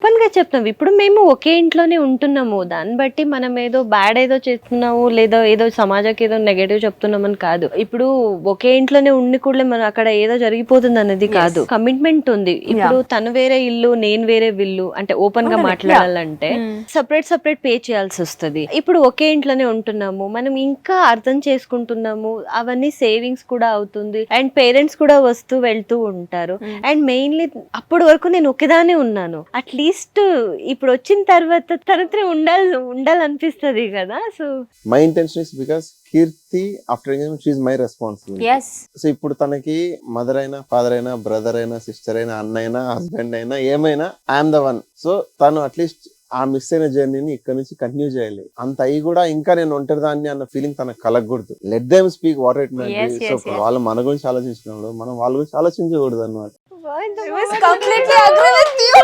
Open గా చెప్తాం. ఇప్పుడు మేము ఒకే ఇంట్లోనే ఉంటున్నాము. దాన్ని బట్టి మనం ఏదో బ్యాడ్ ఏదో చేస్తున్నాము, లేదా ఏదో సమాజానికి ఏదో నెగటివ్ చెప్తున్నామని కాదు. ఇప్పుడు ఒకే ఇంట్లోనే ఉండి కూడా మనం అక్కడ ఏదో జరిగిపోతుంది అనేది కాదు. కమిట్మెంట్ ఉంది. ఇప్పుడు తను వేరే ఇల్లు, నేను వేరే ఇల్లు, అంటే ఓపెన్ గా మాట్లాడాలంటే సపరేట్ పే చేయాల్సి వస్తుంది. ఇప్పుడు ఒకే ఇంట్లోనే ఉంటున్నాము, మనం ఇంకా అర్థం చేసుకుంటున్నాము, అవన్నీ సేవింగ్స్ కూడా అవుతుంది, అండ్ పేరెంట్స్ కూడా వస్తూ వెళ్తూ ఉంటారు. అండ్ మెయిన్లీ అప్పటి వరకు నేను ఒకేదానే ఉన్నాను. అట్లీస్ట్ ఇప్పుడు వచ్చిన తర్వాత తనతో ఉండాలనిపిస్తుంది కదా. So my intention is because Keerthi after engagement she is my responsibility. So ఇప్పుడు తనకి మదర్ అయినా, ఫాదర్ అయినా, బ్రదర్ అయినా, సిస్టర్ అయినా, అన్న అయినా, హస్బెండ్ అయినా, ఏమైనా ఐఎమ్ ద వన్. సో తను అట్లీస్ట్ ఆ మిస్ అయిన జర్నీని ఇక్కడ నుంచి కంటిన్యూ చేయాలి. అంత అయ్యి కూడా ఇంకా నేను ఒంటరిదాన్ని అన్న ఫీలింగ్ తనకు కలగకూడదు. Let them speak what it may be. So వాళ్ళు మన గురించి ఆలోచించినప్పుడు మనం వాళ్ళ గురించి ఆలోచించకూడదు అన్నమాట. I was completely agree with you.